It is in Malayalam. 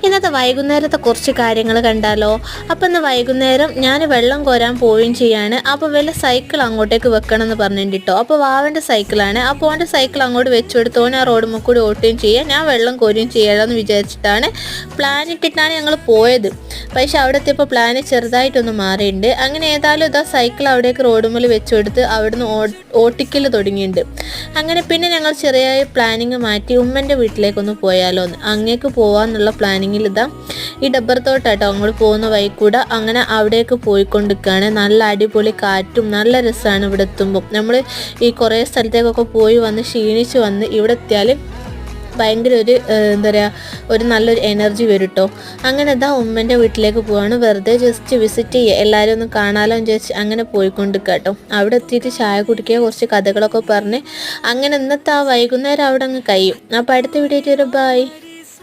ഇന്നത്തെ വൈകുന്നേരത്തെ കുറച്ച് കാര്യങ്ങൾ കണ്ടാലോ. അപ്പം ഇന്ന് വൈകുന്നേരം ഞാൻ വെള്ളം കോരാൻ പോവുകയും ചെയ്യാണ്. അപ്പോൾ വല്ല സൈക്കിൾ അങ്ങോട്ടേക്ക് വെക്കണം എന്ന് പറഞ്ഞിട്ടോ. അപ്പോൾ വാവൻ്റെ സൈക്കിളാണ്. അപ്പോൾ അവൻ്റെ സൈക്കിൾ അങ്ങോട്ട് വെച്ചു കൊടുത്തോ ഞാൻ റോഡ് കൂടി ഓട്ടുകയും ചെയ്യുക, ഞാൻ വെള്ളം കോരുകയും ചെയ്യാമെന്ന് വിചാരിച്ചിട്ടാണ് പ്ലാൻ ഇട്ടിട്ടാണ് ഞങ്ങൾ പോയത്. പക്ഷെ അവിടെ എത്തിയപ്പോൾ പ്ലാന് ചെറുതായിട്ടൊന്ന് മാറിയിട്ടുണ്ട്. അങ്ങനെ ഏതായാലും ഇതാ സൈക്കിൾ അവിടേക്ക് റോഡുമ്മൽ വെച്ചു കൊടുത്ത് അവിടുന്ന് ഓട്ടിക്കൽ തുടങ്ങിയിട്ടുണ്ട്. അങ്ങനെ പിന്നെ ഞങ്ങൾ ചെറിയ പ്ലാനിങ് മാറ്റി ഉമ്മൻ്റെ വീട്ടിലേക്കൊന്ന് പോയാലോ എന്ന് അങ്ങേക്ക് പോകാമെന്നുള്ള പ്ലാനിങ്ങിൽ ഇതാ ഈ ഡബ്ബർ തോട്ടാട്ടോ അങ്ങോട്ട് പോകുന്ന വഴി കൂടെ അങ്ങനെ അവിടേക്ക് പോയിക്കൊണ്ടിരിക്കുകയാണ്. നല്ല അടിപൊളി കാറ്റും നല്ല രസമാണ് ഇവിടെ എത്തുമ്പോൾ. നമ്മൾ ഈ കുറേ സ്ഥലത്തേക്കൊക്കെ പോയി വന്ന് ക്ഷീണിച്ച് വന്ന് ഇവിടെ എത്തിയാൽ ഭയങ്കര ഒരു എന്താ പറയുക, ഒരു നല്ലൊരു എനർജി വരും കേട്ടോ. അങ്ങനെ ഇതാ ഉമ്മൻ്റെ വീട്ടിലേക്ക് പോവാണ്. വെറുതെ ജസ്റ്റ് വിസിറ്റ് ചെയ്യുക, എല്ലാവരും ഒന്ന് കാണാമല്ലോ എന്ന് വിചാരിച്ച് അങ്ങനെ പോയിക്കൊണ്ടിരിക്കുക കേട്ടോ. അവിടെ എത്തിയിട്ട് ചായ കുടിക്കുക, കുറച്ച് കഥകളൊക്കെ പറഞ്ഞ് അങ്ങനെ ഇന്നത്തെ ആ വൈകുന്നേരം അവിടെ അങ്ങ് കഴിയും. അപ്പോൾ അടുത്ത വീഡിയോ ഒരു ബൈ.